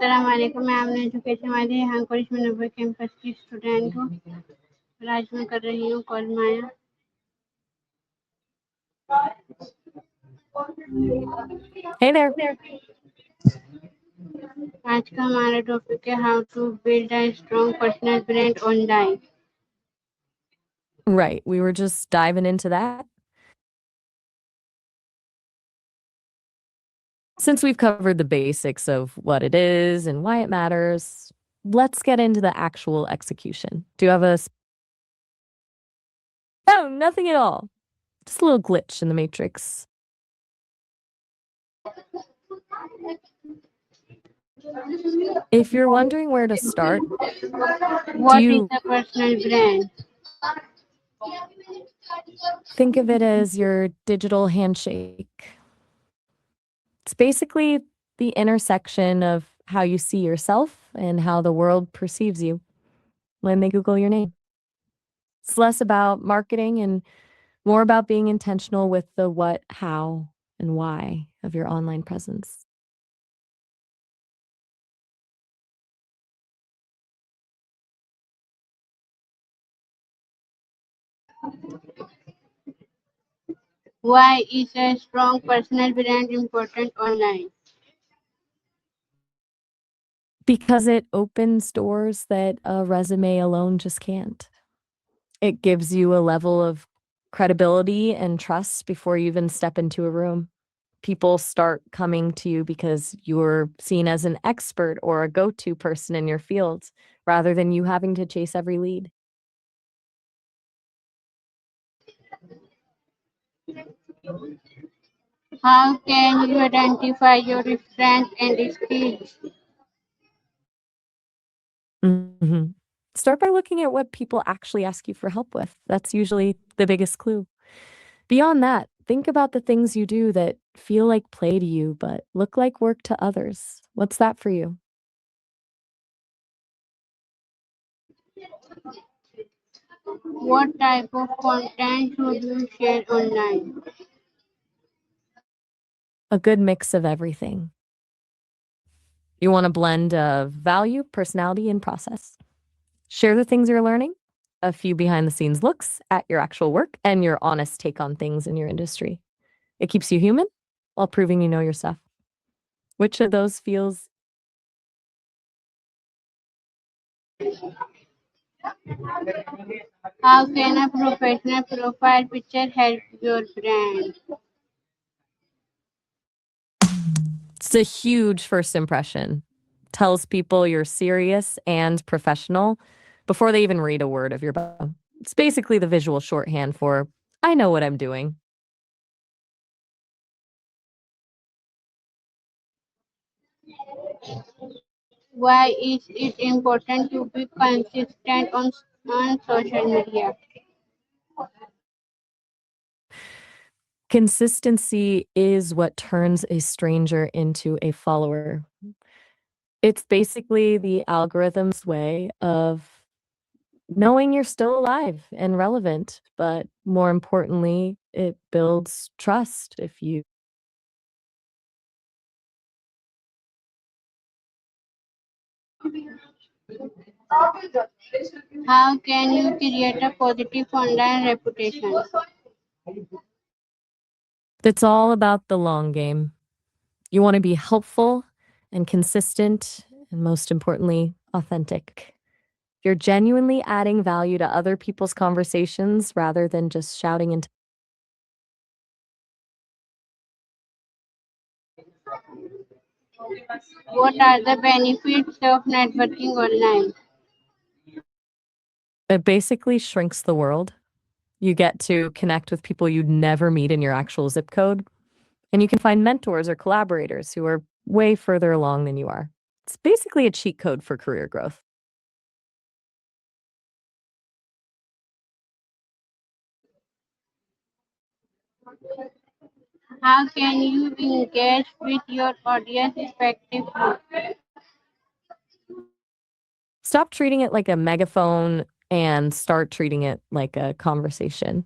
अस्सलाम वालेकुम, मैं आपने एजुकेशन वाली रेहान कॉलेज में नंबर कैंपस की स्टूडेंट हूँ। आज मैं कर रही हूँ कॉल माया। Hey there. आज का हमारा टॉपिक है how to build a strong personal brand online. Right. We were just diving into that. Since we've covered the basics of what it is and why it matters, let's get into the actual execution. Do you have No, nothing at all. Just a little glitch in the matrix. If you're wondering where to start, What is a personal brand? think of it as your digital handshake. It's basically the intersection of how you see yourself and how the world perceives you when they Google your name. It's less about marketing and more about being intentional with the what, how, and why of your online presence. Why is a strong personal brand important online? Because it opens doors that a resume alone just can't. It gives you a level of credibility and trust before you even step into a room. People start coming to you because you're seen as an expert or a go-to person in your field rather than you having to chase every lead. How can you identify your strengths and skills? Mhm. Start by looking at what people actually ask you for help with. That's usually the biggest clue. Beyond that, think about the things you do that feel like play to you but look like work to others. What's that for you? What type of content should you share online? A good mix of everything. You want a blend of value, personality, and process. Share the things you're learning, a few behind the scenes looks at your actual work, and your honest take on things in your industry. It keeps you human while proving you know your stuff. Which of those feels How can a professional profile picture help your brand? It's a huge first impression. Tells people you're serious and professional before they even read a word of your bio. It's basically the visual shorthand for, I know what I'm doing. Why is it important to be consistent on social media? Consistency is what turns a stranger into a follower. It's basically the algorithm's way of knowing you're still alive and relevant, but more importantly, it builds trust if you How can you create a positive online reputation? It's all about the long game. You want to be helpful and consistent, and most importantly, authentic. You're genuinely adding value to other people's conversations rather than just shouting into. What are the benefits of networking online? It basically shrinks the world. You get to connect with people you'd never meet in your actual zip code, and you can find mentors or collaborators who are way further along than you are. It's basically a cheat code for career growth. How can you engage with your audience effectively? Stop treating it like a megaphone and start treating it like a conversation.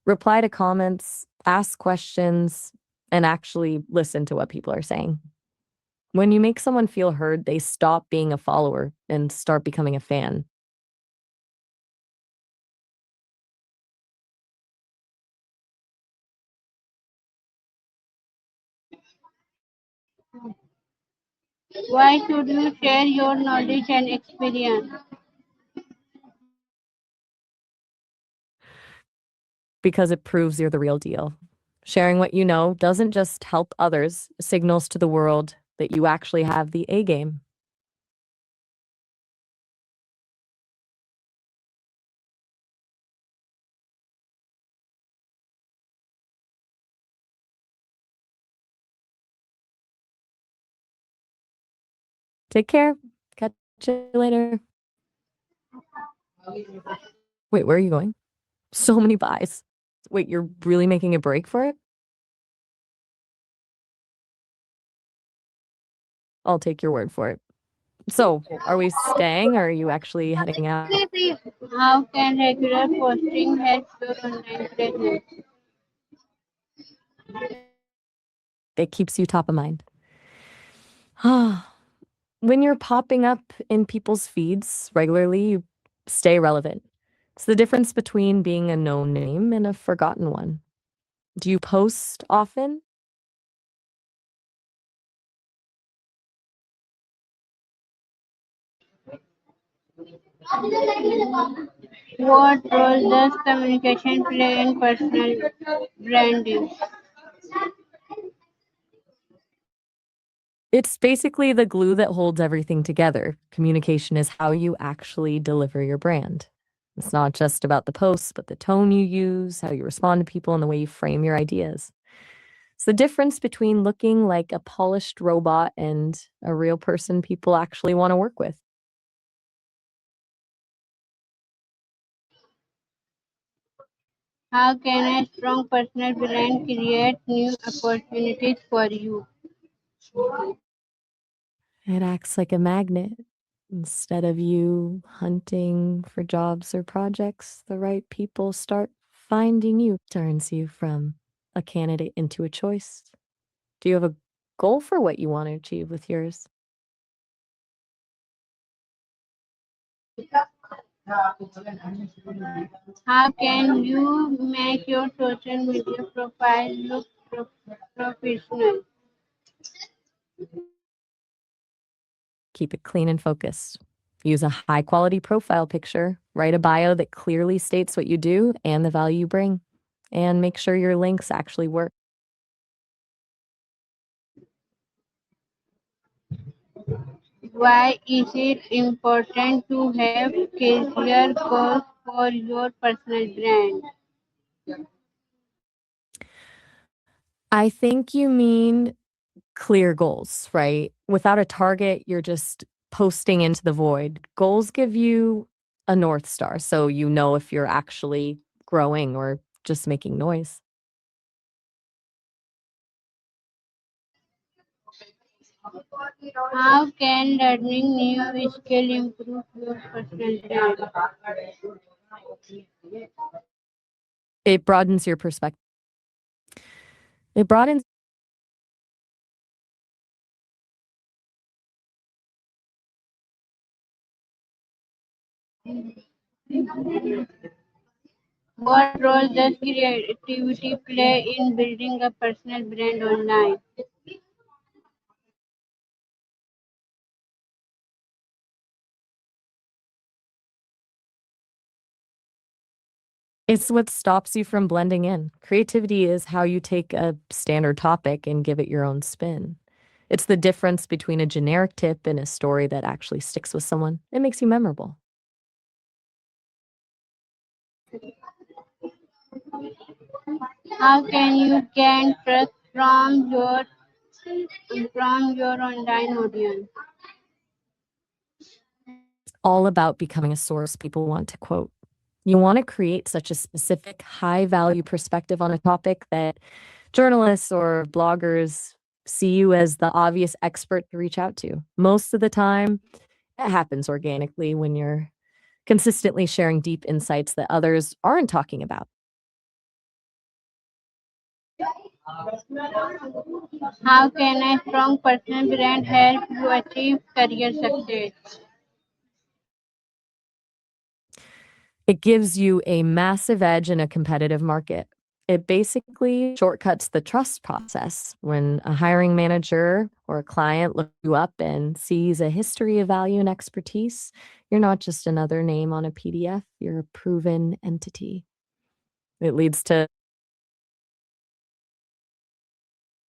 Reply to comments, ask questions, and actually listen to what people are saying. When you make someone feel heard, they stop being a follower and start becoming a fan. Why should you share your knowledge and experience? Because it proves you're the real deal. Sharing what you know doesn't just help others, it signals to the world that you actually have the A game. Take care. Catch you later. Wait, where are you going? So many buys. Wait, you're really making a break for it? I'll take your word for it. So, are we staying or are you actually heading out? How can regular posting help your online presence? It keeps you top of mind. When you're popping up in people's feeds regularly, you stay relevant. It's the difference between being a known name and a forgotten one. Do you post often? What role does communication play in personal branding? It's basically the glue that holds everything together. Communication is how you actually deliver your brand. It's not just about the posts, but the tone you use, how you respond to people, and the way you frame your ideas. It's the difference between looking like a polished robot and a real person people actually want to work with. How can a strong personal brand create new opportunities for you? It acts like a magnet. Instead of you hunting for jobs or projects, the right people start finding you, turns you from a candidate into a choice. Do you have a goal for what you want to achieve with yours? How can you make your social media profile look professional? Keep it clean and focused. Use a high quality profile picture, write a bio that clearly states what you do and the value you bring, and make sure your links actually work. Why is it important to have career goals for your personal brand? I think you mean clear goals, right? Without a target, you're just posting into the void. Goals give you a North Star, so you know if you're actually growing or just making noise. How can learning new skill improve your personal brand? It broadens your perspective. It broadens What role does creativity play in building a personal brand online? It's what stops you from blending in. Creativity is how you take a standard topic and give it your own spin. It's the difference between a generic tip and a story that actually sticks with someone. It makes you memorable. How can you gain trust from your online audience? All about becoming a source people want to quote. You want to create such a specific, high value perspective on a topic that journalists or bloggers see you as the obvious expert to reach out to. Most of the time, it happens organically when you're consistently sharing deep insights that others aren't talking about. How can a strong personal brand help you achieve career success? It gives you a massive edge in a competitive market. It basically shortcuts the trust process. When a hiring manager or a client looks you up and sees a history of value and expertise, you're not just another name on a PDF, you're a proven entity. It leads to